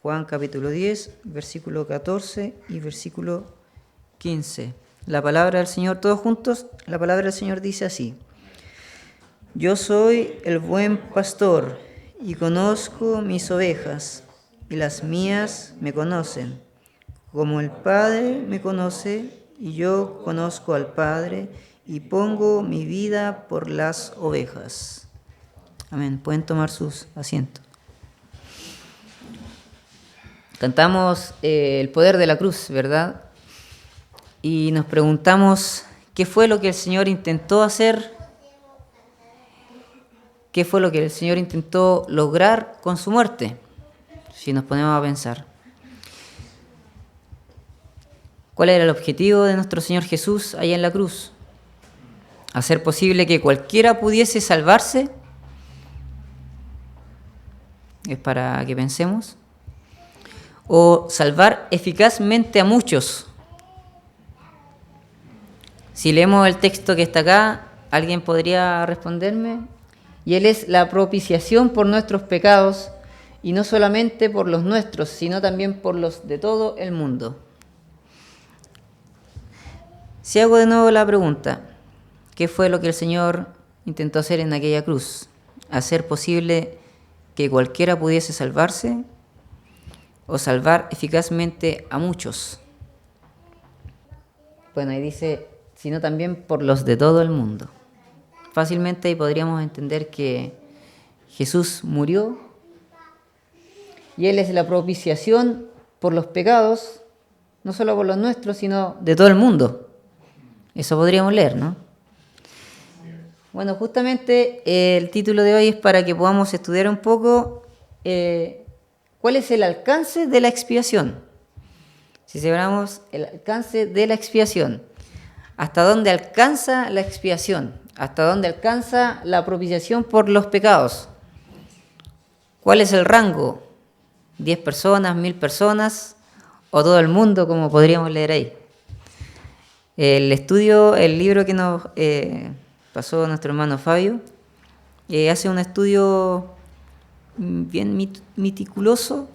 Juan capítulo 10, versículo 14 y versículo 15. La palabra del Señor, todos juntos, la palabra del Señor dice así: Yo soy el buen pastor y conozco mis ovejas, y las mías me conocen, como el Padre me conoce, y yo conozco al Padre, y pongo mi vida por las ovejas. Amén. Pueden tomar sus asientos. Cantamos el poder de la cruz, ¿verdad? Y nos preguntamos qué fue lo que el Señor intentó hacer, qué fue lo que el Señor intentó lograr con su muerte, si nos ponemos a pensar. ¿Cuál era el objetivo de nuestro Señor Jesús ahí en la cruz? ¿Hacer posible que cualquiera pudiese salvarse? Es para que pensemos. ¿O salvar eficazmente a muchos? Si leemos el texto que está acá, ¿alguien podría responderme? Y Él es la propiciación por nuestros pecados, y no solamente por los nuestros, sino también por los de todo el mundo. Si hago de nuevo la pregunta, ¿qué fue lo que el Señor intentó hacer en aquella cruz? ¿Hacer posible que cualquiera pudiese salvarse o salvar eficazmente a muchos? Bueno, ahí dice, sino también por los de todo el mundo. Fácilmente ahí podríamos entender que Jesús murió y Él es la propiciación por los pecados, no solo por los nuestros, sino de todo el mundo. Eso podríamos leer, ¿no? Bueno, justamente el título de hoy es para que podamos estudiar un poco cuál es el alcance de la expiación. Si separamos el alcance de la expiación, ¿hasta dónde alcanza la expiación? ¿Hasta dónde alcanza la propiciación por los pecados? ¿Cuál es el rango? ¿10 personas, 1000 personas o todo el mundo, como podríamos leer ahí? El libro que nos pasó nuestro hermano Fabio, hace un estudio bien meticuloso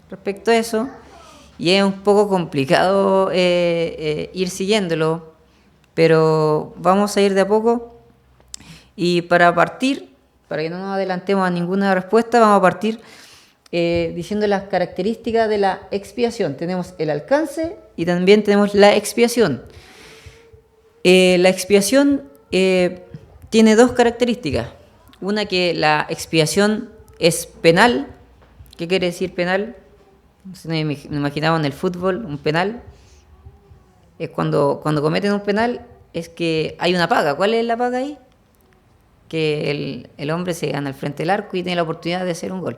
respecto a eso, y es un poco complicado ir siguiéndolo, pero vamos a ir de a poco. Y para partir, para que no nos adelantemos a ninguna respuesta, vamos a partir diciendo las características de la expiación. Tenemos el alcance y también tenemos la expiación. La expiación tiene dos características. Una, que la expiación es penal. ¿Qué quiere decir penal? Me imaginaba en el fútbol un penal. Es cuando cometen un penal, es que hay una paga. ¿Cuál es la paga ahí? Que el hombre se gana al frente del arco y tiene la oportunidad de hacer un gol.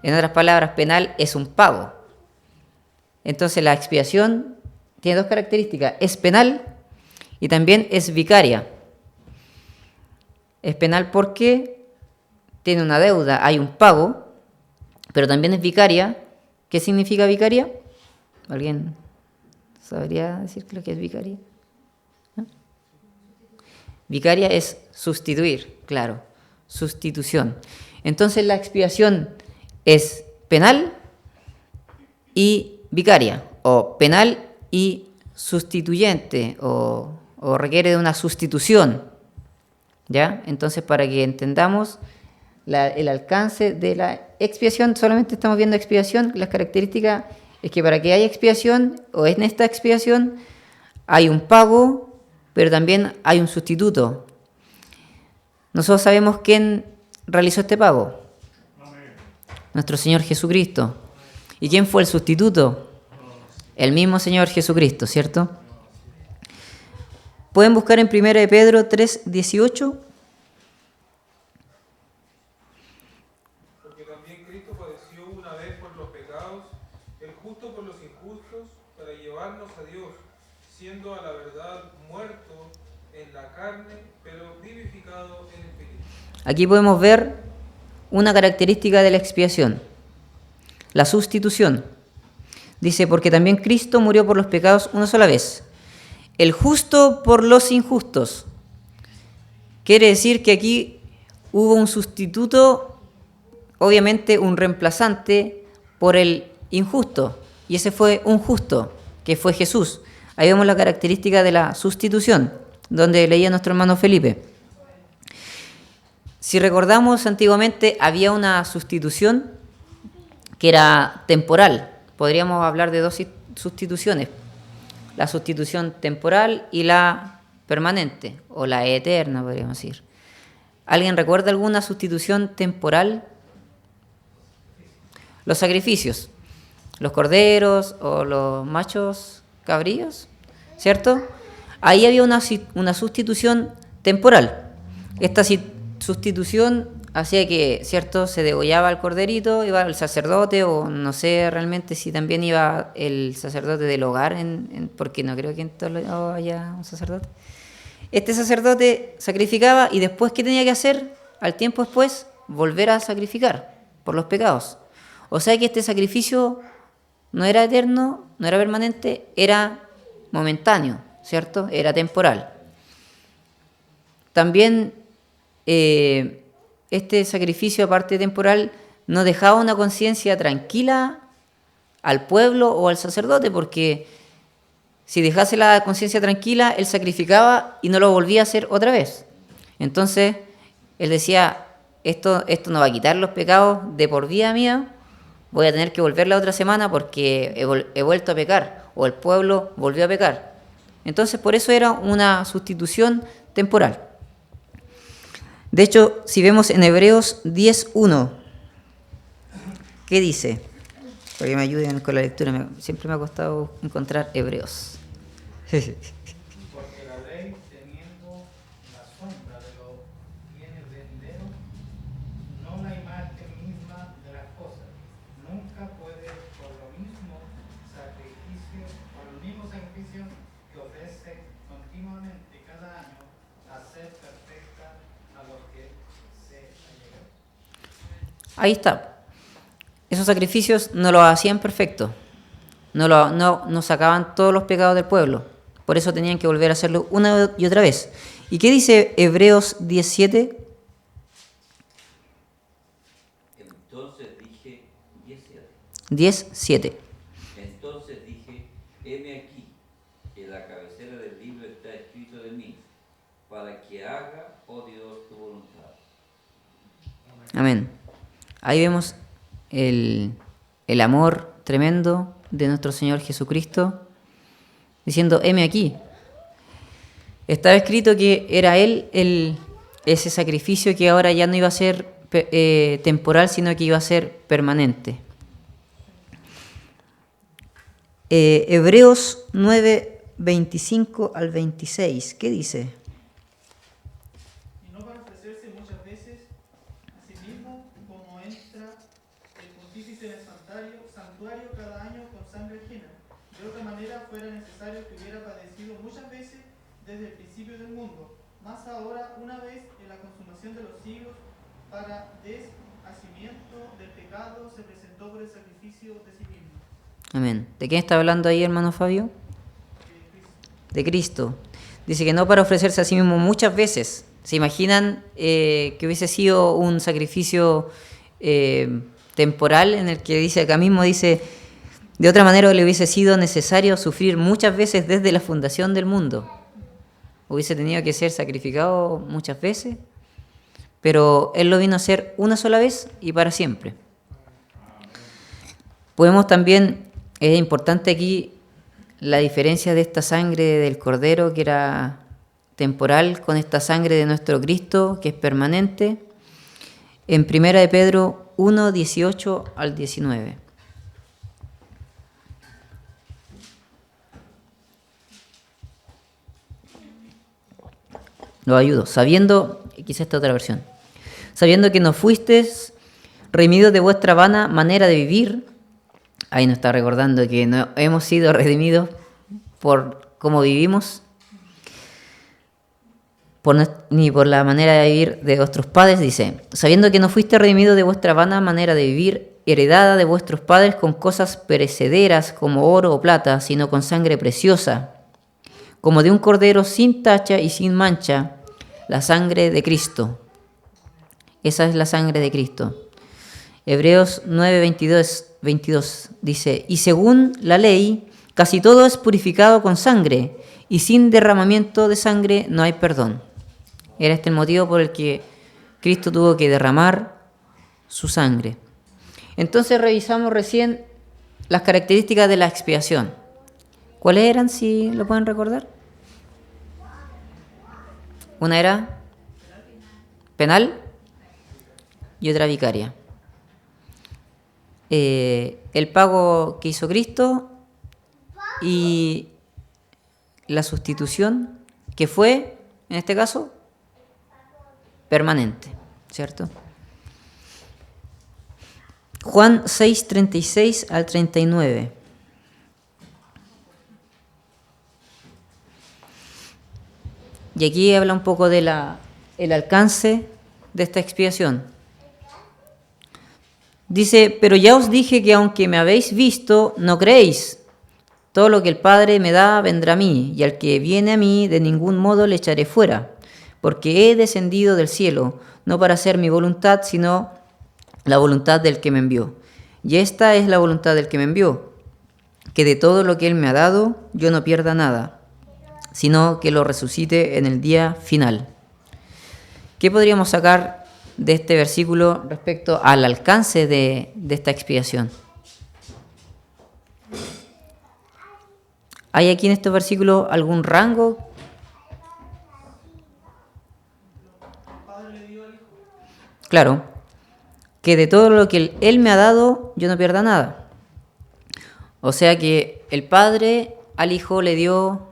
En otras palabras, penal es un pago. Entonces la expiación tiene dos características. Es penal y también es vicaria. Es penal porque tiene una deuda, hay un pago, pero también es vicaria. ¿Qué significa vicaria? ¿Alguien sabría decir lo que es vicaria? ¿No? Vicaria es sustituir, claro, sustitución. Entonces la expiación es penal y vicaria, o penal y sustituyente, o requiere de una sustitución, ¿ya? Entonces, para que entendamos el alcance de la expiación, solamente estamos viendo expiación. Las características es que para que haya expiación, o en esta expiación, hay un pago, pero también hay un sustituto. Nosotros sabemos quién realizó este pago. Nuestro Señor Jesucristo. ¿Y quién fue el sustituto? El mismo Señor Jesucristo, ¿cierto? Pueden buscar en 1 de Pedro 3:18. Porque también Cristo padeció una vez por los pecados, el justo por los injustos, para llevarnos a Dios, siendo a la verdad muerto en la carne, pero vivificado en el espíritu. Aquí podemos ver una característica de la expiación, la sustitución. Dice, porque también Cristo murió por los pecados una sola vez, el justo por los injustos. Quiere decir que aquí hubo un sustituto, obviamente un reemplazante por el injusto, y ese fue un justo, que fue Jesús. Ahí vemos la característica de la sustitución, donde leía nuestro hermano Felipe. Si recordamos, antiguamente había una sustitución que era temporal. Podríamos hablar de dos sustituciones, la sustitución temporal y la permanente, o la eterna, podríamos decir. ¿Alguien recuerda alguna sustitución temporal? Los sacrificios, los corderos o los machos cabríos, ¿cierto? Ahí había una sustitución temporal. Esta sustitución hacía que, ¿cierto?, se degollaba el corderito, iba el sacerdote, o no sé realmente si también iba el sacerdote del hogar, porque no creo que en todo lado haya un sacerdote. Este sacerdote sacrificaba y después, ¿qué tenía que hacer? Al tiempo después, volver a sacrificar por los pecados. O sea que este sacrificio no era eterno, no era permanente, era momentáneo, ¿cierto? Era temporal. También este sacrificio, aparte temporal, no dejaba una conciencia tranquila al pueblo o al sacerdote, porque si dejase la conciencia tranquila, él sacrificaba y no lo volvía a hacer otra vez. Entonces, él decía, esto no va a quitar los pecados de por vida mía, voy a tener que volver la otra semana porque he vuelto a pecar, o el pueblo volvió a pecar. Entonces, por eso era una sustitución temporal. De hecho, si vemos en Hebreos 10:1, ¿qué dice? Para que me ayuden con la lectura, siempre me ha costado encontrar Hebreos. Porque la ley, teniendo la sombra de lo que viene venidero, no la imagen misma de las cosas, nunca puede, por los mismos sacrificios que ofrece continuamente cada año, hacer perfecta a los que se allegan. Ahí está. Esos sacrificios no los hacían perfectos, no sacaban todos los pecados del pueblo. Por eso tenían que volver a hacerlo una y otra vez. ¿Y qué dice Hebreos 17? Entonces dije, 10:7. Entonces dije, heme aquí, en la cabecera del libro está escrito de mí, para que haga, oh Dios, tu voluntad. Amén. Ahí vemos el amor tremendo de nuestro Señor Jesucristo, diciendo, heme aquí. Estaba escrito que era Él ese sacrificio que ahora ya no iba a ser temporal, sino que iba a ser permanente. Hebreos 9:25 al 26, ¿qué dice? Y no para ofrecerse muchas veces a sí mismo, como entra el pontífice en el santuario cada año con sangre ajena. De otra manera fuera necesario que hubiera padecido muchas veces desde el principio del mundo, más ahora una vez en la consumación de los siglos, para deshacimiento del pecado se presentó por el sacrificio de sí mismo. Amén. ¿De quién está hablando ahí, hermano Fabio? De Cristo. Dice que no para ofrecerse a sí mismo muchas veces. ¿Se imaginan que hubiese sido un sacrificio temporal en el que dice, acá mismo dice, de otra manera le hubiese sido necesario sufrir muchas veces desde la fundación del mundo? Hubiese tenido que ser sacrificado muchas veces, pero Él lo vino a hacer una sola vez y para siempre. Podemos también, es importante aquí la diferencia de esta sangre del Cordero, que era temporal, con esta sangre de nuestro Cristo, que es permanente, en 1 de Pedro 1:18 al 19. Lo ayudo. Sabiendo, quizá esta otra versión, sabiendo que no fuisteis redimidos de vuestra vana manera de vivir. Ahí nos está recordando que no hemos sido redimidos por cómo vivimos, ni por la manera de vivir de vuestros padres, dice, sabiendo que no fuiste redimidos de vuestra vana manera de vivir, heredada de vuestros padres con cosas perecederas como oro o plata, sino con sangre preciosa, como de un cordero sin tacha y sin mancha, la sangre de Cristo. Esa es la sangre de Cristo. Hebreos 9:22 dice, y según la ley, casi todo es purificado con sangre, y sin derramamiento de sangre no hay perdón. Era este el motivo por el que Cristo tuvo que derramar su sangre. Entonces revisamos recién las características de la expiación. ¿Cuáles eran, si lo pueden recordar? Una era penal y otra vicaria. El pago que hizo Cristo y la sustitución que fue, en este caso, permanente, ¿cierto? Juan 6:36 al 39. Y aquí habla un poco de el alcance de esta expiación. Dice, pero ya os dije que aunque me habéis visto, no creéis. Todo lo que el Padre me da vendrá a mí, y al que viene a mí de ningún modo le echaré fuera, porque he descendido del cielo, no para hacer mi voluntad, sino la voluntad del que me envió. Y esta es la voluntad del que me envió, que de todo lo que Él me ha dado, yo no pierda nada, sino que lo resucite en el día final. ¿Qué podríamos sacar de este versículo respecto al alcance de esta expiación? ¿Hay aquí en estos versículos algún rango? Claro, que de todo lo que Él me ha dado, yo no pierda nada. O sea que el Padre al Hijo le dio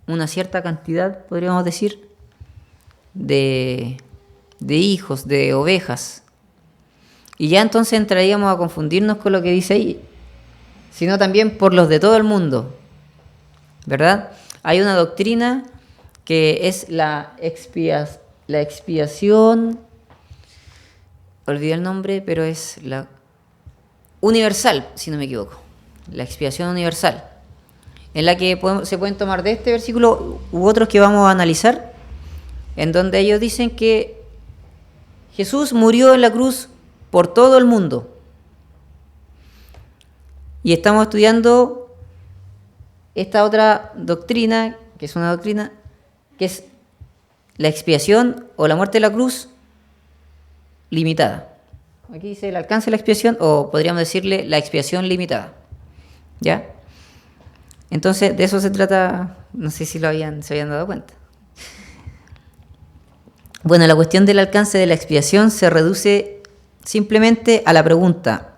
una cierta cantidad, podríamos decir, de hijos, de ovejas. Y ya entonces entraríamos a confundirnos con lo que dice ahí, sino también por los de todo el mundo, ¿verdad? Hay una doctrina que es la expiación, olvidé el nombre, pero es la universal, si no me equivoco, la expiación universal, en la que se pueden tomar de este versículo u otros que vamos a analizar, en donde ellos dicen que Jesús murió en la cruz por todo el mundo. Y estamos estudiando esta otra doctrina, que es una doctrina, que es la expiación o la muerte de la cruz limitada. Aquí dice el alcance de la expiación, o podríamos decirle la expiación limitada. ¿Ya? Entonces, de eso se trata, no sé si se habían dado cuenta. Bueno, la cuestión del alcance de la expiación se reduce simplemente a la pregunta,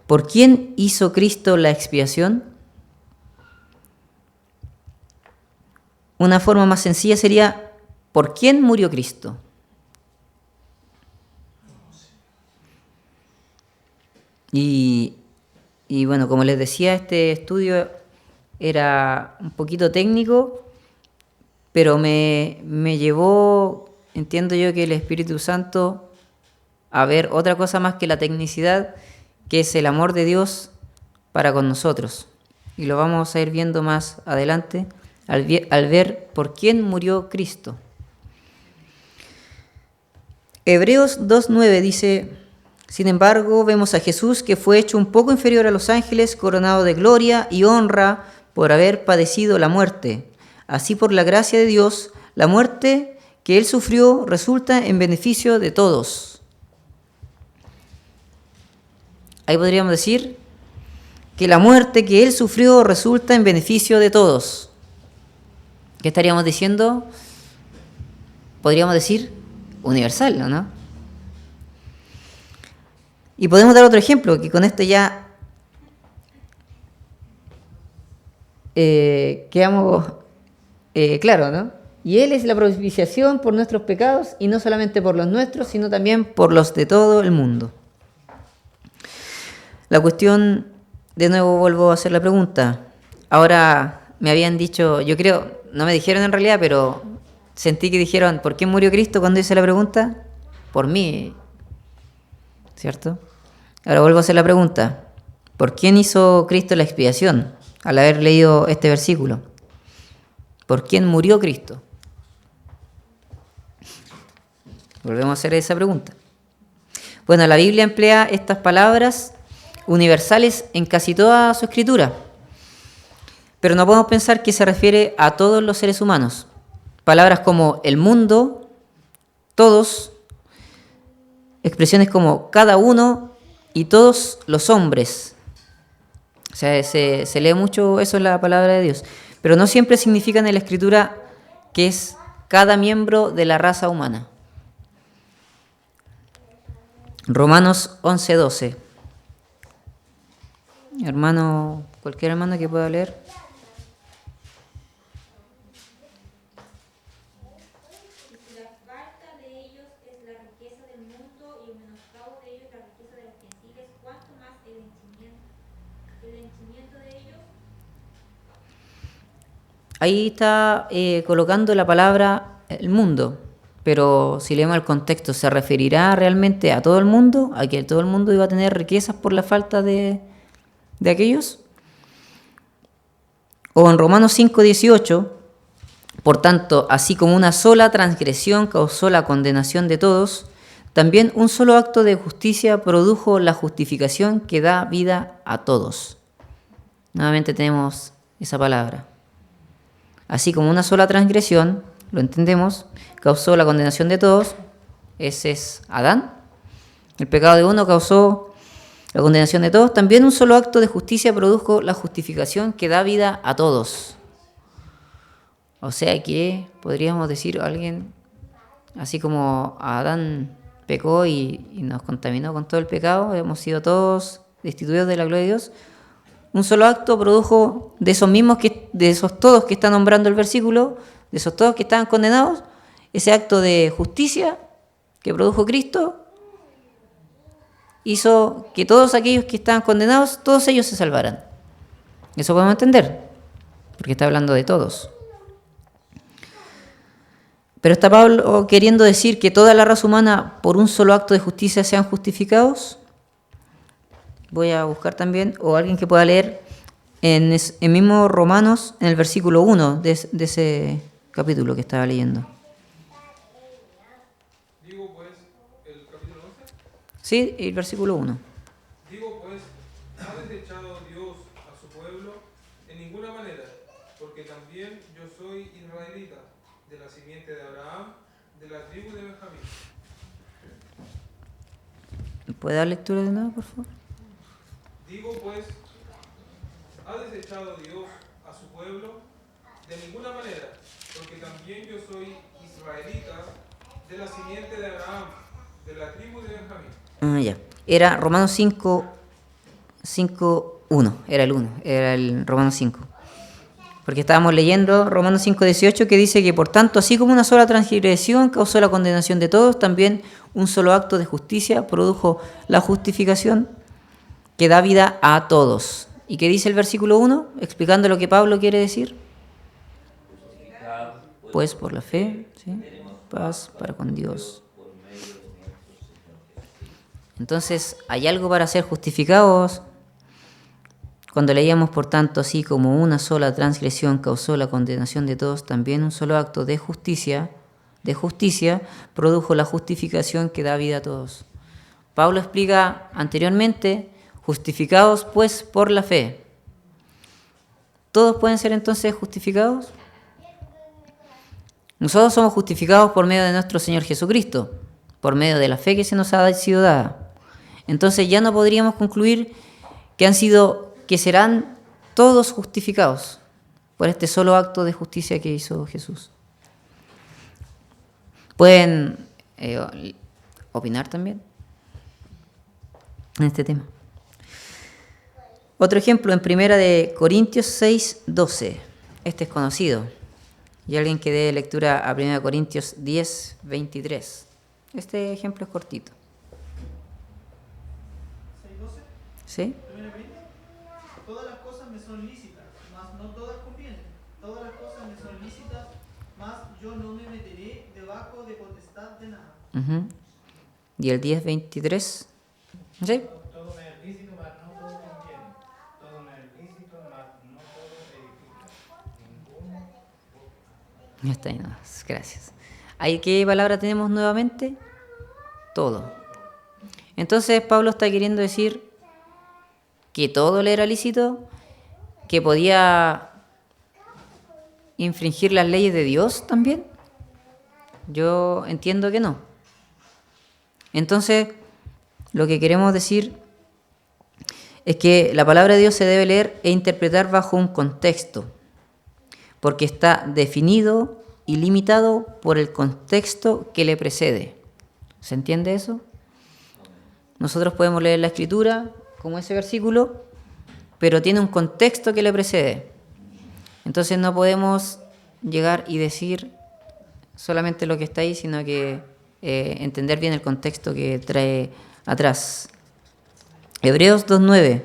¿por quién hizo Cristo la expiación? Una forma más sencilla sería, ¿por quién murió Cristo? Y bueno, como les decía, este estudio era un poquito técnico, pero me llevó, entiendo yo, que el Espíritu Santo a ver otra cosa más que la tecnicidad, que es el amor de Dios para con nosotros. Y lo vamos a ir viendo más adelante al ver por quién murió Cristo. Hebreos 2:9 dice, sin embargo, vemos a Jesús que fue hecho un poco inferior a los ángeles, coronado de gloria y honra por haber padecido la muerte. Así, por la gracia de Dios, la muerte que Él sufrió resulta en beneficio de todos. Ahí podríamos decir que la muerte que Él sufrió resulta en beneficio de todos. ¿Qué estaríamos diciendo? Podríamos decir universal, ¿no? Y podemos dar otro ejemplo, que con esto ya quedamos claros, ¿no? Y Él es la propiciación por nuestros pecados, y no solamente por los nuestros, sino también por los de todo el mundo. La cuestión, de nuevo vuelvo a hacer la pregunta. Ahora me habían dicho, yo creo, no me dijeron en realidad, pero sentí que dijeron, ¿por qué murió Cristo cuando hice la pregunta? Por mí, ¿cierto? Ahora vuelvo a hacer la pregunta, ¿por quién hizo Cristo la expiación? Al haber leído este versículo, ¿por quién murió Cristo? Volvemos a hacer esa pregunta. Bueno, la Biblia emplea estas palabras universales en casi toda su escritura, pero no podemos pensar que se refiere a todos los seres humanos. Palabras como el mundo, todos, expresiones como cada uno y todos los hombres. O sea, se lee mucho eso en la palabra de Dios, pero no siempre significan en la escritura que es cada miembro de la raza humana. Romanos 11:12. Hermano, cualquier hermano que pueda leer. La falta de ellos es la riqueza del mundo y el menoscabo de ellos la riqueza de los gentiles, cuanto más el henchimiento de ellos. Ahí está colocando la palabra el mundo, pero si leemos el contexto, ¿se referirá realmente a todo el mundo? ¿A que todo el mundo iba a tener riquezas por la falta de aquellos? O en Romanos 5:18, por tanto, así como una sola transgresión causó la condenación de todos, también un solo acto de justicia produjo la justificación que da vida a todos. Nuevamente tenemos esa palabra. Así como una sola transgresión, lo entendemos, causó la condenación de todos, ese es Adán. El pecado de uno causó la condenación de todos, también un solo acto de justicia produjo la justificación que da vida a todos. O sea que podríamos decir a alguien, así como Adán pecó y nos contaminó con todo el pecado, hemos sido todos destituidos de la gloria de Dios, un solo acto produjo de esos mismos, de esos todos que está nombrando el versículo, de esos todos que estaban condenados, ese acto de justicia que produjo Cristo, hizo que todos aquellos que estaban condenados, todos ellos se salvaran. Eso podemos entender, porque está hablando de todos. Pero ¿está Pablo queriendo decir que toda la raza humana por un solo acto de justicia sean justificados? Voy a buscar también, o alguien que pueda leer en mismo Romanos, en el versículo 1 de ese capítulo que estaba leyendo. Digo pues, el capítulo 11. Sí, el versículo 1. Digo pues, ¿ha desechado Dios a su pueblo? En ninguna manera, porque también yo soy israelita, de la simiente de Abraham, de la tribu de Benjamín. ¿Puede dar lectura de nuevo, por favor? Digo pues, ¿ha desechado Dios a su pueblo? De ninguna manera, porque también yo soy israelita, de la simiente de Abraham, de la tribu de Benjamín. Ya. Era Romanos 5, 1. Era el Romanos 5. Porque estábamos leyendo Romanos 5:18 que dice que por tanto, así como una sola transgresión causó la condenación de todos, también un solo acto de justicia produjo la justificación que da vida a todos. ¿Y qué dice el versículo 1? Explicando lo que Pablo quiere decir. Pues por la fe, ¿sí? Paz para con Dios. Entonces, ¿hay algo para ser justificados? Cuando leíamos, por tanto, así como una sola transgresión causó la condenación de todos, también un solo acto de justicia produjo la justificación que da vida a todos. Pablo explica anteriormente, justificados pues por la fe. ¿Todos pueden ser entonces justificados? Nosotros somos justificados por medio de nuestro Señor Jesucristo, por medio de la fe que se nos ha sido dada. Entonces ya no podríamos concluir que serán todos justificados por este solo acto de justicia que hizo Jesús. ¿Pueden opinar también en este tema? Otro ejemplo en 1 Corintios 6:12. Este es conocido. Y alguien que dé lectura a 1 Corintios 10:23. Este ejemplo es cortito. 6:12. ¿Sí? Todas las cosas me son lícitas, mas no todas convienen. Todas las cosas me son lícitas, mas yo no me meteré debajo de potestad de nada. Uh-huh. ¿Y el 10:23? ¿Sí? Todo me es lícito, mas no todo conviene. Todo me es lícito, mas no todo edifica. Ninguno. Ya está, no, gracias. ¿Qué palabra tenemos nuevamente? Todo. Entonces Pablo está queriendo decir que todo le era lícito, que podía infringir las leyes de Dios también. Yo entiendo que no. Entonces, lo que queremos decir es que la palabra de Dios se debe leer e interpretar bajo un contexto, porque está definido y limitado por el contexto que le precede. ¿Se entiende eso? Nosotros podemos leer la Escritura como ese versículo, pero tiene un contexto que le precede. Entonces no podemos llegar y decir solamente lo que está ahí, sino que entender bien el contexto que trae atrás. Hebreos 2:9.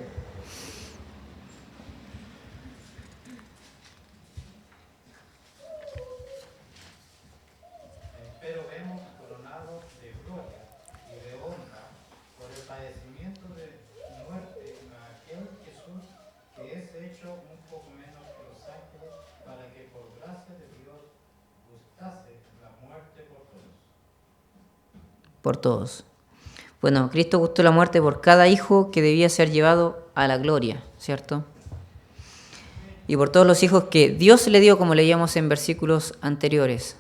Pero vemos coronado de gloria y de honra por el padecimiento de muerte a aquel Jesús que es hecho un poco menos que los ángeles, para que por gracia de Dios gustase la muerte por todos. Por todos. Bueno, Cristo gustó la muerte por cada hijo que debía ser llevado a la gloria, ¿cierto? Y por todos los hijos que Dios le dio, como leíamos en versículos anteriores.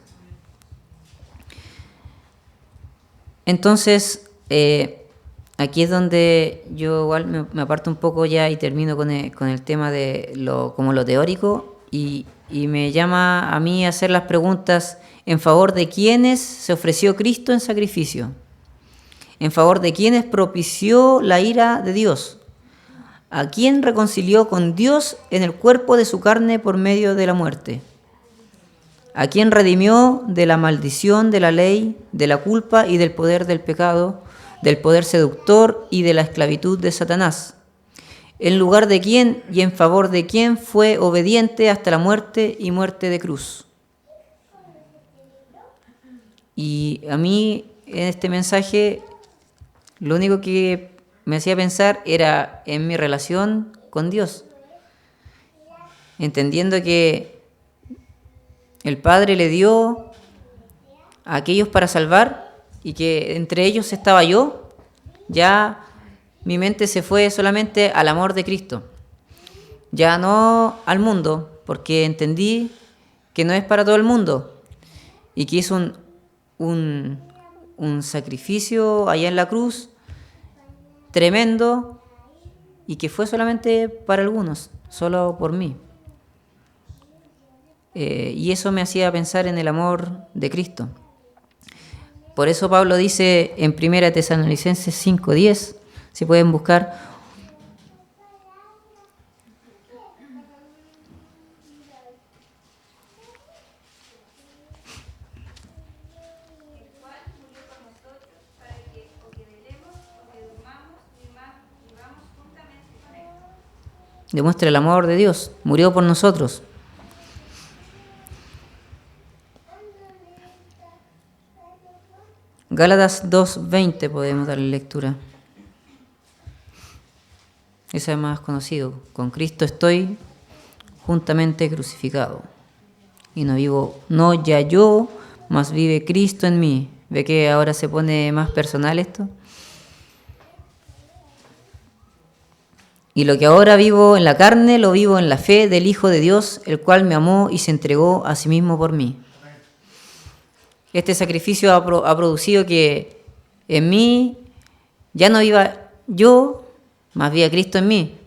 Entonces, aquí es donde yo igual me aparto un poco ya y termino con el tema de lo teórico y me llama a mí a hacer las preguntas en favor de quiénes se ofreció Cristo en sacrificio, en favor de quiénes propició la ira de Dios, a quién reconcilió con Dios en el cuerpo de su carne por medio de la muerte, a quién redimió de la maldición de la ley, de la culpa y del poder del pecado, del poder seductor y de la esclavitud de Satanás, en lugar de quién y en favor de quién fue obediente hasta la muerte y muerte de cruz. Y a mí en este mensaje lo único que me hacía pensar era en mi relación con Dios, entendiendo que el Padre le dio a aquellos para salvar y que entre ellos estaba yo. Ya mi mente se fue solamente al amor de Cristo, ya no al mundo, porque entendí que no es para todo el mundo y que hizo un sacrificio allá en la cruz tremendo y que fue solamente para algunos, solo por mí. Y eso me hacía pensar en el amor de Cristo. Por eso Pablo dice en 1 Tesalonicenses 5:10, si pueden buscar: demuestra el amor de Dios, murió por nosotros. Gálatas 2:20 podemos darle lectura. Ese es más conocido. Con Cristo estoy juntamente crucificado. Y no vivo, no ya yo, mas vive Cristo en mí. ¿Ve que ahora se pone más personal esto? Y lo que ahora vivo en la carne, lo vivo en la fe del Hijo de Dios, el cual me amó y se entregó a sí mismo por mí. Este sacrificio ha producido que en mí ya no viva yo, más viva Cristo en mí.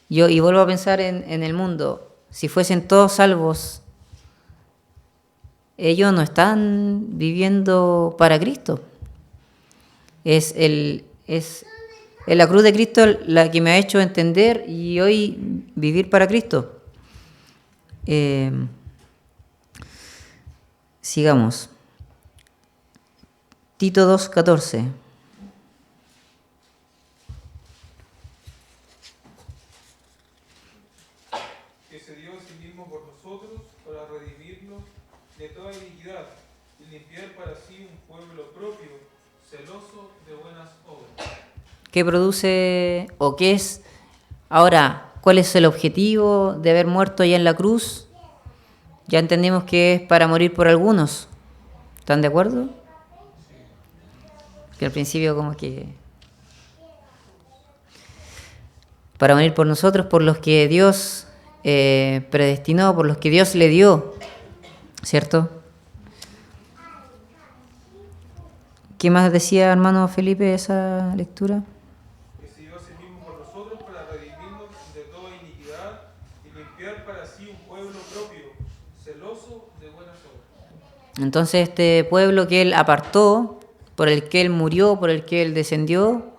Y vuelvo a pensar en el mundo. Si fuesen todos salvos, ellos no están viviendo para Cristo. Es la cruz de Cristo la que me ha hecho entender y hoy vivir para Cristo. Sigamos. Tito 2:14. Que se dio a sí mismo por nosotros para redimirnos de toda iniquidad y limpiar para sí un pueblo propio, celoso de buenas obras. ¿Qué produce o qué es? Ahora, ¿cuál es el objetivo de haber muerto allá en la cruz? Ya entendimos que es para morir por algunos. ¿Están de acuerdo? Que al principio como que para morir por nosotros, por los que Dios predestinó, por los que Dios le dio, ¿cierto? ¿Qué más decía, hermano Felipe, esa lectura? Que se dio a sí mismo por nosotros para redimirnos de toda iniquidad y limpiar para sí un pueblo propio, celoso de buenas obras. Entonces este pueblo que Él apartó, por el que Él murió, por el que Él descendió,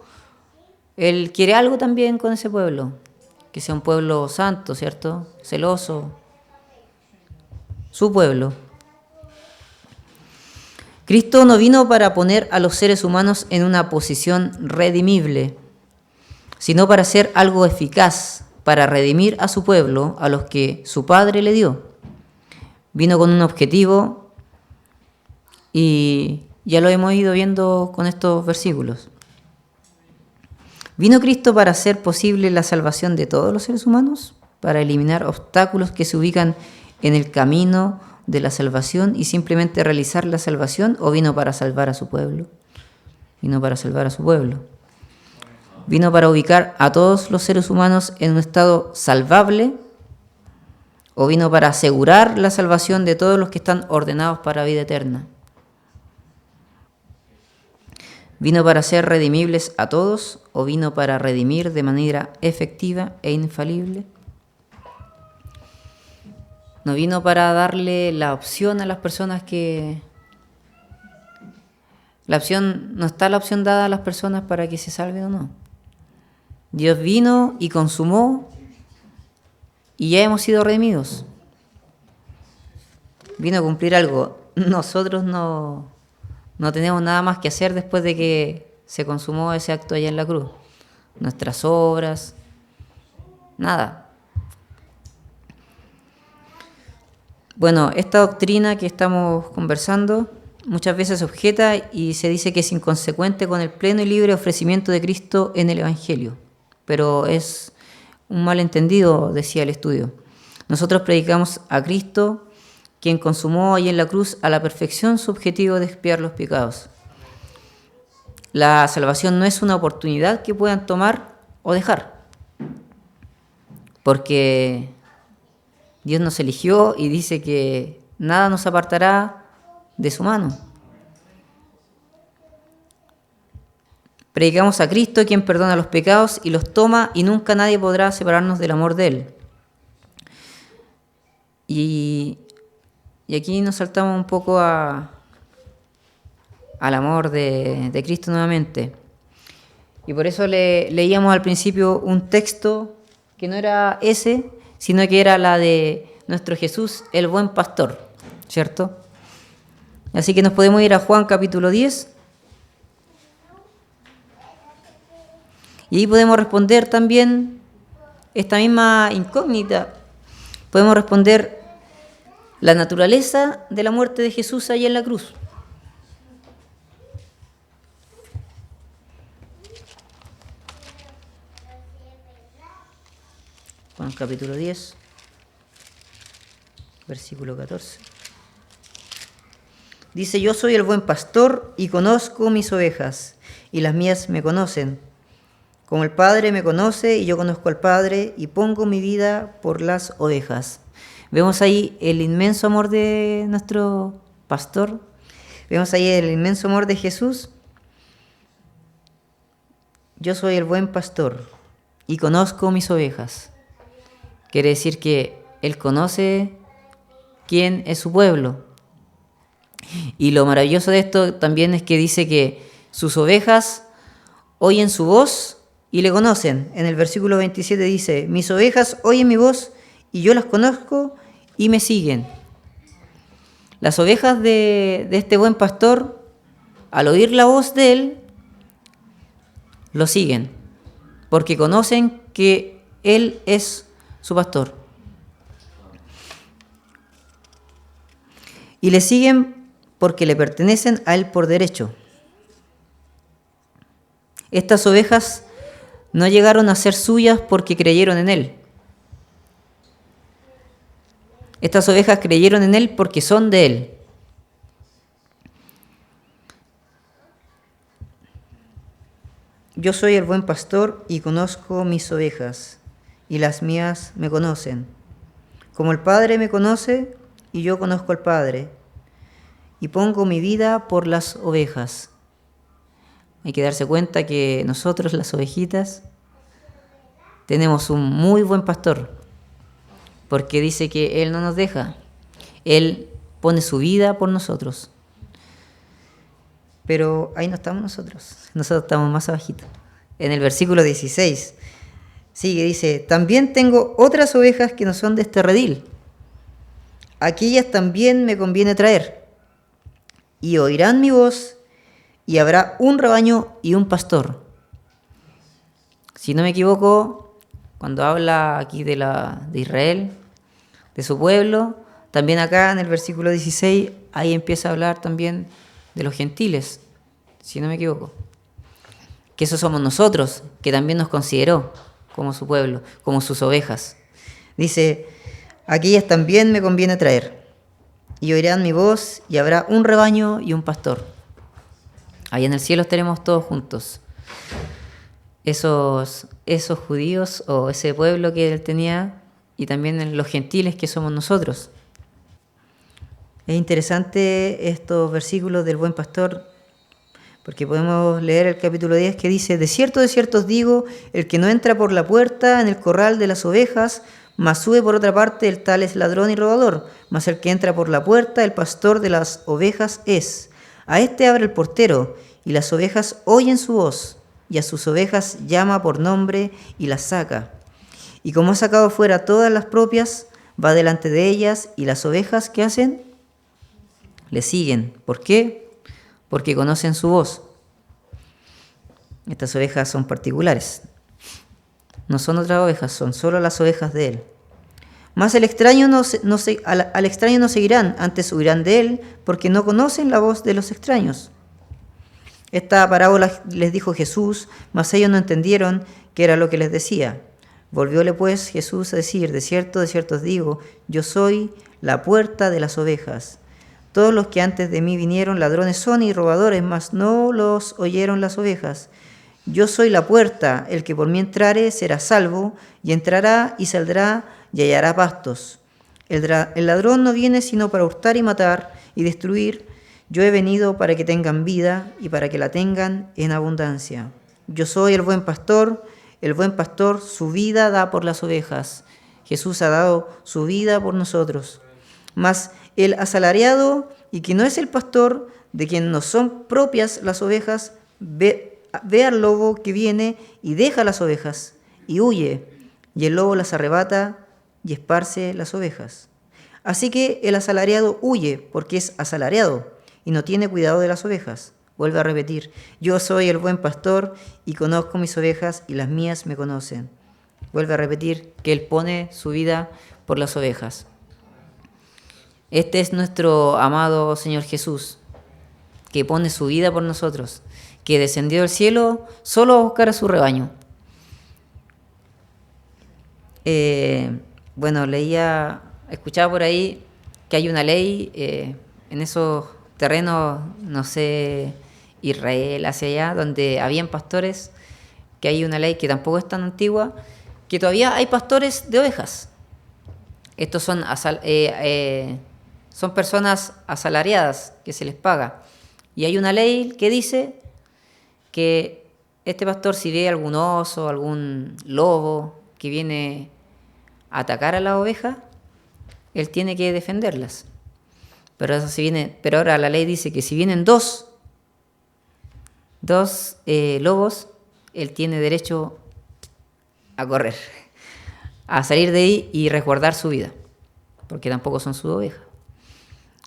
Él quiere algo también con ese pueblo, que sea un pueblo santo, ¿cierto? Celoso, su pueblo. Cristo no vino para poner a los seres humanos en una posición redimible, sino para hacer algo eficaz, para redimir a su pueblo, a los que su Padre le dio. Vino con un objetivo y ya lo hemos ido viendo con estos versículos. ¿Vino Cristo para hacer posible la salvación de todos los seres humanos? ¿Para eliminar obstáculos que se ubican en el camino de la salvación y simplemente realizar la salvación? ¿O vino para salvar a su pueblo? Vino para salvar a su pueblo. Vino para ubicar a todos los seres humanos en un estado salvable, o vino para asegurar la salvación de todos los que están ordenados para vida eterna. ¿Vino para ser redimibles a todos o vino para redimir de manera efectiva e infalible? No vino para darle la opción a las personas que... No está la opción dada a las personas para que se salven o no. Dios vino y consumó y ya hemos sido redimidos. Vino a cumplir algo. Nosotros no tenemos nada más que hacer después de que se consumó ese acto allá en la cruz. Nuestras obras, nada. Bueno, esta doctrina que estamos conversando muchas veces se objeta y se dice que es inconsecuente con el pleno y libre ofrecimiento de Cristo en el Evangelio. Pero es un malentendido, decía el estudio. Nosotros predicamos a Cristo, quien consumó ahí en la cruz a la perfección su objetivo de expiar los pecados. La salvación no es una oportunidad que puedan tomar o dejar, porque Dios nos eligió y dice que nada nos apartará de su mano. Predicamos a Cristo, quien perdona los pecados y los toma, y nunca nadie podrá separarnos del amor de Él. Y aquí nos saltamos un poco al amor de Cristo nuevamente. Y por eso leíamos al principio un texto que no era ese, sino que era la de nuestro Jesús, el buen pastor, ¿cierto? Así que nos podemos ir a Juan capítulo 10. Y ahí podemos responder también esta misma incógnita. Podemos responder la naturaleza de la muerte de Jesús allá en la cruz. Juan capítulo 10, versículo 14. Dice: yo soy el buen pastor y conozco mis ovejas, y las mías me conocen. Como el Padre me conoce y yo conozco al Padre, y pongo mi vida por las ovejas. Vemos ahí el inmenso amor de nuestro pastor. Vemos ahí el inmenso amor de Jesús. Yo soy el buen pastor y conozco mis ovejas. Quiere decir que Él conoce quién es su pueblo. Y lo maravilloso de esto también es que dice que sus ovejas oyen su voz y le conocen. En el versículo 27 dice: mis ovejas oyen mi voz y yo las conozco y me siguen. Las ovejas de este buen pastor, al oír la voz de Él, lo siguen, porque conocen que Él es su pastor. Y le siguen porque le pertenecen a Él por derecho. Estas ovejas no llegaron a ser suyas porque creyeron en Él. Estas ovejas creyeron en Él porque son de Él. yo soy el buen pastor y conozco mis ovejas, y las mías me conocen. Como el Padre me conoce, y yo conozco al Padre, y pongo mi vida por las ovejas. Hay que darse cuenta que nosotros, las ovejitas, tenemos un muy buen pastor, porque dice que Él no nos deja. Él pone su vida por nosotros. Pero ahí no estamos nosotros estamos más abajito. En el versículo 16 sigue, dice, también tengo otras ovejas que no son de este redil. Aquellas también me conviene traer, y oirán mi voz, y habrá un rebaño y un pastor. Si no me equivoco, cuando habla aquí de Israel, de su pueblo, también acá en el versículo 16, ahí empieza a hablar también de los gentiles, si no me equivoco. Que esos somos nosotros, que también nos consideró como su pueblo, como sus ovejas. Dice, aquellas también me conviene traer, y oirán mi voz, y habrá un rebaño y un pastor. Ahí en el cielo estaremos todos juntos. Esos judíos o ese pueblo que él tenía, y también los gentiles que somos nosotros. Es interesante estos versículos del buen pastor, porque podemos leer el capítulo 10 que dice, de cierto os digo, el que no entra por la puerta en el corral de las ovejas, mas sube por otra parte, el tal es ladrón y robador, mas el que entra por la puerta, el pastor de las ovejas es. A este abre el portero, y las ovejas oyen su voz, y a sus ovejas llama por nombre y las saca. Y como ha sacado fuera todas las propias, va delante de ellas, y las ovejas, ¿qué hacen? Le siguen. ¿Por qué? Porque conocen su voz. Estas ovejas son particulares. No son otras ovejas, son solo las ovejas de él. Mas al extraño no seguirán, antes huirán de él, porque no conocen la voz de los extraños. Esta parábola les dijo Jesús, mas ellos no entendieron qué era lo que les decía. Volvióle pues Jesús a decir, de cierto os digo, yo soy la puerta de las ovejas. Todos los que antes de mí vinieron ladrones son y robadores, mas no los oyeron las ovejas. Yo soy la puerta, el que por mí entrare será salvo, y entrará y saldrá y hallará pastos. El ladrón no viene sino para hurtar y matar y destruir. Yo he venido para que tengan vida y para que la tengan en abundancia. Yo soy el buen pastor su vida da por las ovejas. Jesús ha dado su vida por nosotros. Mas el asalariado, y que no es el pastor, de quien no son propias las ovejas, ve al lobo que viene y deja las ovejas, y huye, y el lobo las arrebata y esparce las ovejas. Así que el asalariado huye, porque es asalariado, y no tiene cuidado de las ovejas. Vuelve a repetir, yo soy el buen pastor, y conozco mis ovejas, y las mías me conocen. Vuelve a repetir que él pone su vida por las ovejas. Este es nuestro amado Señor Jesús, que pone su vida por nosotros, que descendió del cielo solo a buscar a su rebaño. Escuchaba por ahí que hay una ley en esos terrenos, no sé, Israel, hacia allá, donde habían pastores, que hay una ley que tampoco es tan antigua, que todavía hay pastores de ovejas. Estos son personas asalariadas que se les paga. Y hay una ley que dice que este pastor, si ve algún oso, algún lobo que viene a atacar a la oveja, él tiene que defenderlas. Pero ahora la ley dice que si vienen dos lobos, él tiene derecho a correr, a salir de ahí y resguardar su vida, porque tampoco son su oveja.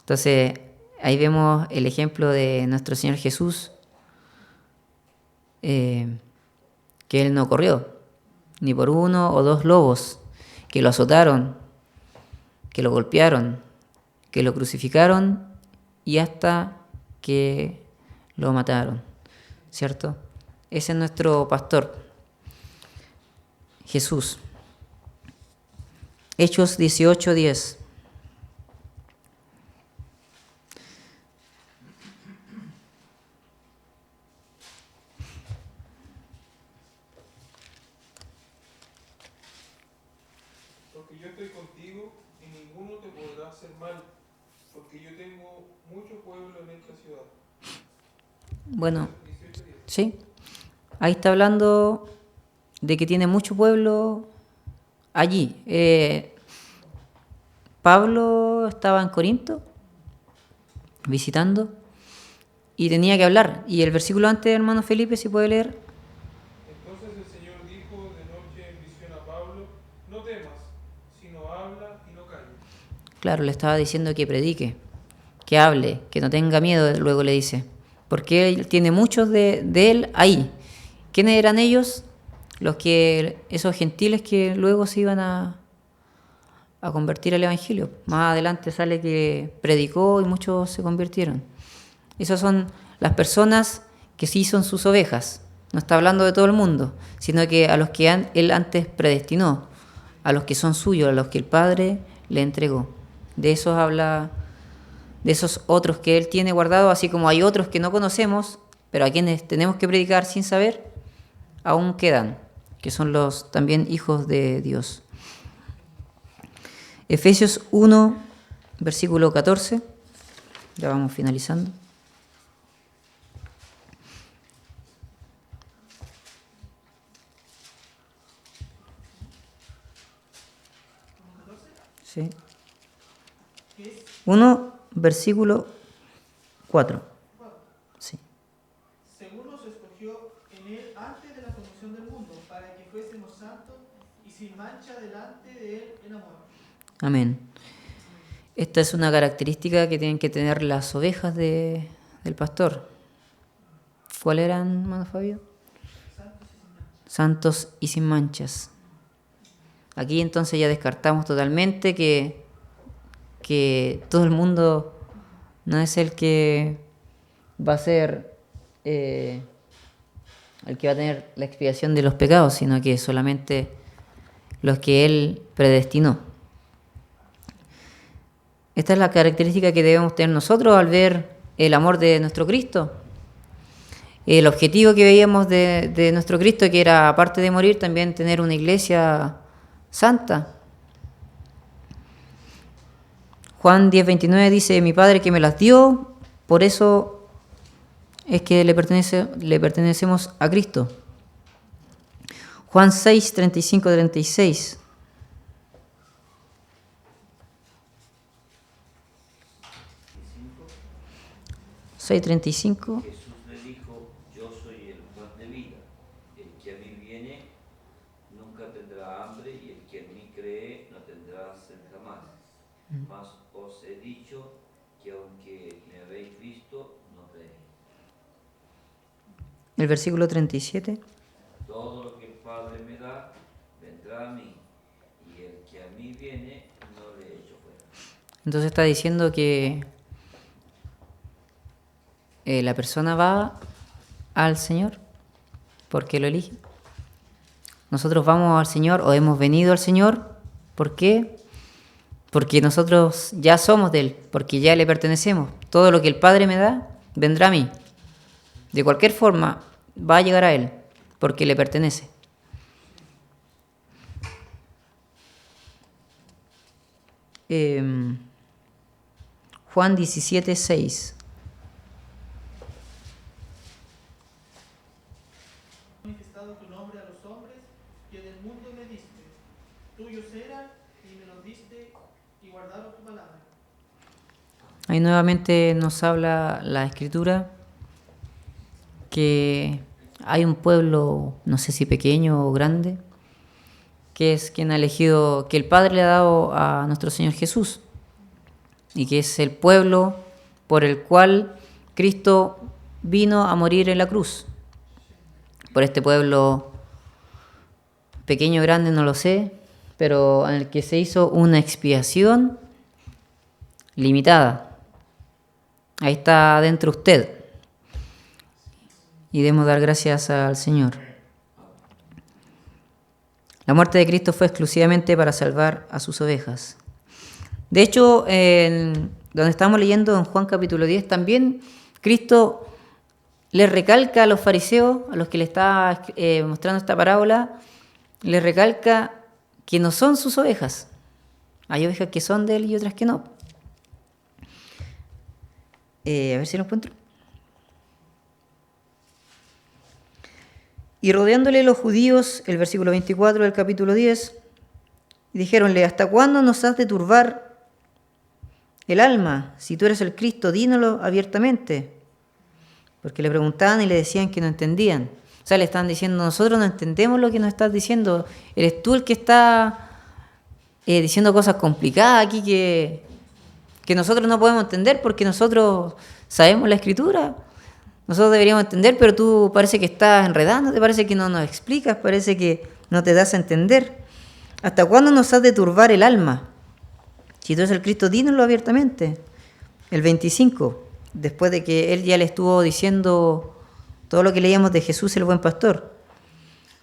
Entonces, ahí vemos el ejemplo de nuestro Señor Jesús, que Él no corrió, ni por uno o dos lobos que lo azotaron, que lo golpearon, que lo crucificaron y hasta que lo mataron, ¿cierto? Ese es nuestro pastor, Jesús. Hechos 18:10. hacer mal, porque yo tengo mucho pueblo en esta ciudad. Bueno, 18:10. sí. Ahí está hablando de que tiene mucho pueblo allí. Pablo estaba en Corinto visitando y tenía que hablar. Y el versículo antes, hermano Felipe, si puede leer. Entonces el Señor dijo de noche en visión a Pablo, no temas, sino habla y no calles. Claro, le estaba diciendo que predique, que hable, que no tenga miedo, luego le dice. Porque él tiene muchos de él ahí. ¿Quiénes eran ellos? Esos gentiles que luego se iban a convertir al Evangelio. Más adelante sale que predicó y muchos se convirtieron. Esas son las personas que sí son sus ovejas. No está hablando de todo el mundo, sino que a los que él antes predestinó, a los que son suyos, a los que el Padre le entregó. De esos habla, de esos otros que él tiene guardados, así como hay otros que no conocemos, pero a quienes tenemos que predicar sin saber, aún quedan, que son los también hijos de Dios. Efesios 1, versículo 14, ya vamos finalizando. Sí. 1, versículo 4. Sí. Según nos escogió en él antes de la fundación del mundo, para que fuésemos santos y sin mancha delante de él en amor. Amén. Esta es una característica que tienen que tener las ovejas del pastor. ¿Cuál eran, hermano Fabio? Santos y sin manchas. Aquí entonces ya descartamos totalmente que todo el mundo no es el que va a ser el que va a tener la expiación de los pecados, sino que solamente los que Él predestinó. Esta es la característica que debemos tener nosotros al ver el amor de nuestro Cristo. El objetivo que veíamos de nuestro Cristo, que era, aparte de morir, también tener una iglesia santa. Juan 10:29 dice, mi Padre que me las dio, por eso es que le pertenecemos a Cristo. Juan 6:35-36. 6:35. Jesús le dijo, yo soy el pan de vida. El que a mí viene nunca tendrá hambre y el que en mí cree no tendrá sed jamás. Mas os he dicho que aunque me habéis visto, no creéis. El versículo 37. Todo lo que el Padre me da, vendrá a mí, y el que a mí viene, no le echo fuera. Entonces está diciendo que la persona va al Señor porque lo elige. Nosotros vamos al Señor o hemos venido al Señor. ¿Por qué? Porque nosotros ya somos de Él, porque ya le pertenecemos. Todo lo que el Padre me da, vendrá a mí. De cualquier forma, va a llegar a Él, porque le pertenece. Juan 17:6. Manifestado tu nombre a los hombres que del mundo me diste. Tuyos eran y me los diste y guardaron tu palabra. Ahí nuevamente nos habla la Escritura que hay un pueblo, no sé si pequeño o grande, que es quien ha elegido, que el Padre le ha dado a nuestro Señor Jesús, y que es el pueblo por el cual Cristo vino a morir en la cruz. Por este pueblo pequeño o grande no lo sé, pero en el que se hizo una expiación limitada. Ahí está dentro usted. Y debemos dar gracias al Señor. La muerte de Cristo fue exclusivamente para salvar a sus ovejas. De hecho, donde estamos leyendo en Juan capítulo 10, también Cristo le recalca a los fariseos, a los que le está mostrando esta parábola, le recalca que no son sus ovejas. Hay ovejas que son de Él y otras que no. A ver si lo encuentro. Y rodeándole los judíos, el versículo 24 del capítulo 10, y dijéronle: ¿hasta cuándo nos has de turbar el alma? Si tú eres el Cristo, dínoslo abiertamente. Porque le preguntaban y le decían que no entendían. O sea, le estaban diciendo: nosotros no entendemos lo que nos estás diciendo. Eres tú el que está diciendo cosas complicadas aquí que nosotros no podemos entender porque nosotros sabemos la Escritura. Nosotros deberíamos entender, pero tú parece que estás enredando, te parece que no nos explicas, parece que no te das a entender. ¿Hasta cuándo nos has de turbar el alma? Si tú eres el Cristo, dínoslo abiertamente. El 25, después de que él ya le estuvo diciendo todo lo que leíamos de Jesús el buen pastor.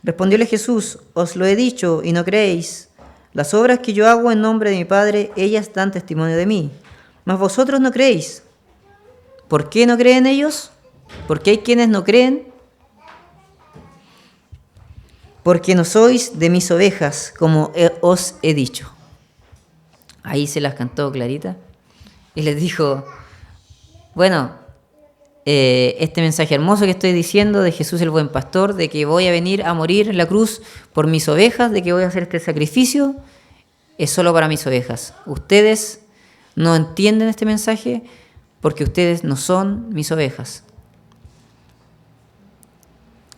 Respondióle Jesús: os lo he dicho y no creéis. Las obras que yo hago en nombre de mi Padre, ellas dan testimonio de mí. Mas vosotros no creéis. ¿Por qué no creen ellos? Porque hay quienes no creen. Porque no sois de mis ovejas, como os he dicho. Ahí se las cantó clarita. Y les dijo: bueno, este mensaje hermoso que estoy diciendo de Jesús el buen pastor, de que voy a venir a morir en la cruz por mis ovejas, de que voy a hacer este sacrificio, es solo para mis ovejas. Ustedes no entienden este mensaje porque ustedes no son mis ovejas.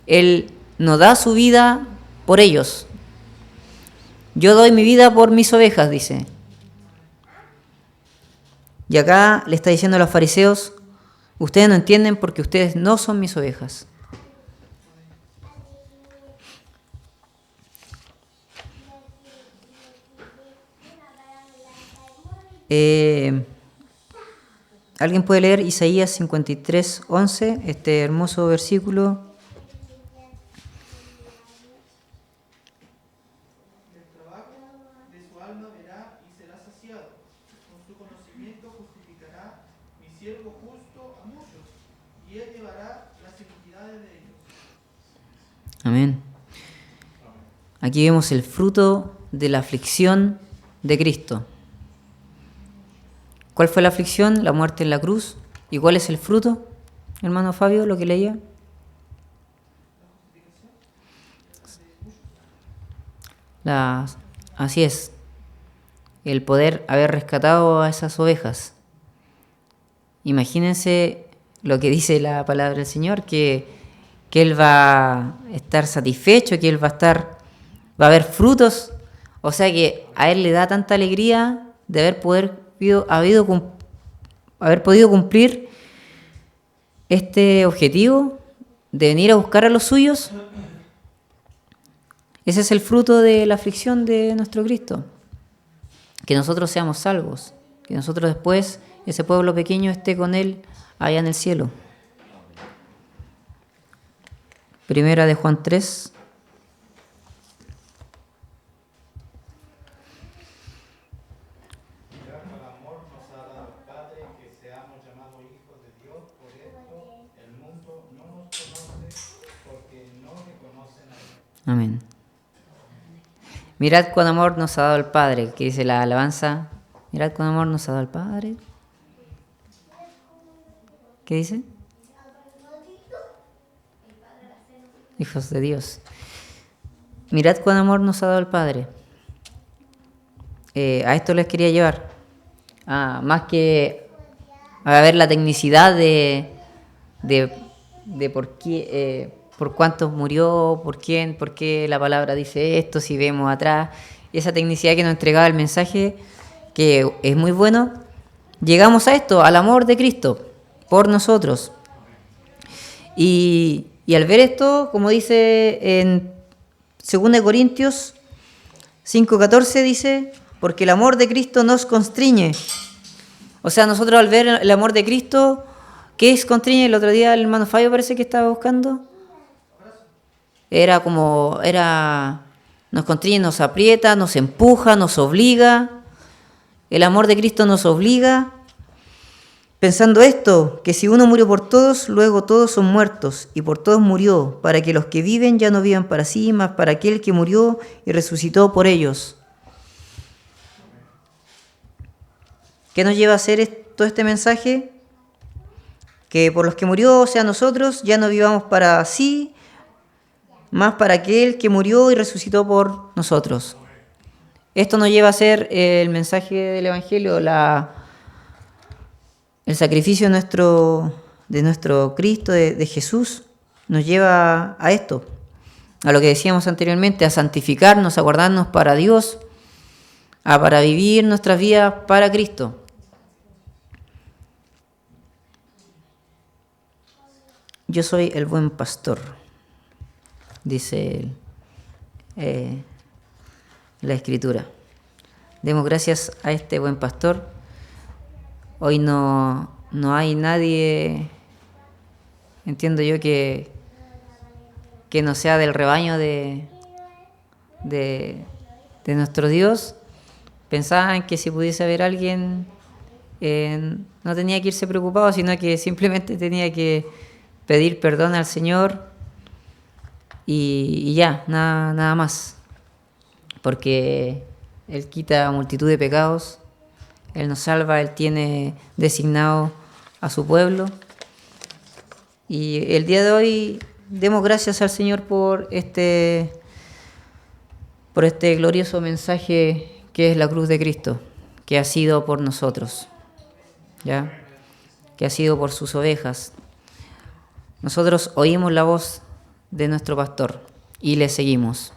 Él no da su vida por ellos. Yo doy mi vida por mis ovejas, dice. Y acá le está diciendo a los fariseos: ustedes no entienden porque ustedes no son mis ovejas. ¿Alguien puede leer Isaías 53:11, este hermoso versículo? El trabajo de su alma verá y será saciado. Con su conocimiento justificará mi siervo justo a muchos, y él llevará las iniquidades de ellos. Amén. Aquí vemos el fruto de la aflicción de Cristo. ¿Cuál fue la aflicción? La muerte en la cruz. ¿Y cuál es el fruto, hermano Fabio, lo que leía? Así es, el poder haber rescatado a esas ovejas. Imagínense lo que dice la palabra del Señor, que Él va a estar satisfecho, que Él va a haber frutos. O sea que a Él le da tanta alegría de haber podido cumplir este objetivo de venir a buscar a los suyos. Ese es el fruto de la aflicción de nuestro Cristo. Que nosotros seamos salvos. Que nosotros después, ese pueblo pequeño, esté con Él allá en el cielo. Primera de Juan 3. Mirad cuál amor nos ha dado el Padre, que seamos llamados hijos de Dios. Por esto el mundo no nos conoce, porque no le conocen a Él. Amén. Mirad cuán amor nos ha dado el Padre, que dice la alabanza. Mirad cuán amor nos ha dado el Padre. ¿Qué dice? Hijos de Dios. Mirad cuán amor nos ha dado el Padre. A esto les quería llevar. Más que a ver la tecnicidad de por qué, por cuántos murió, por quién, por qué la palabra dice esto, si vemos atrás, esa tecnicidad que nos entregaba el mensaje, que es muy bueno. Llegamos a esto, al amor de Cristo por nosotros. Y al ver esto, como dice en 2 Corintios 5:14, dice: porque el amor de Cristo nos constriñe. O sea, nosotros al ver el amor de Cristo, ¿qué es constriñe? El otro día el hermano Fabio parece que estaba buscando. Nos constriñe, nos aprieta, nos empuja, nos obliga. El amor de Cristo nos obliga. Pensando esto, que si uno murió por todos, luego todos son muertos, y por todos murió, para que los que viven ya no vivan para sí, mas para aquel que murió y resucitó por ellos. ¿Qué nos lleva a hacer todo este mensaje? que por los que murió, o sea, nosotros, ya no vivamos para sí, más para aquel que murió y resucitó por nosotros. Esto nos lleva a ser el mensaje del Evangelio, el sacrificio de nuestro Cristo, de Jesús, nos lleva a esto, a lo que decíamos anteriormente, a santificarnos, a guardarnos para Dios, para vivir nuestras vidas para Cristo. Yo soy el buen pastor, dice la Escritura. Demos gracias a este buen pastor. Hoy no hay nadie, entiendo yo, que no sea del rebaño de nuestro Dios. Pensaban que si pudiese haber alguien, no tenía que irse preocupado, sino que simplemente tenía que pedir perdón al Señor y ya, nada más. Porque Él quita multitud de pecados, Él nos salva, Él tiene designado a su pueblo. Y el día de hoy demos gracias al Señor por este glorioso mensaje que es la cruz de Cristo, que ha sido por nosotros, ¿ya? Que ha sido por sus ovejas. Nosotros oímos la voz de nuestro pastor y le seguimos.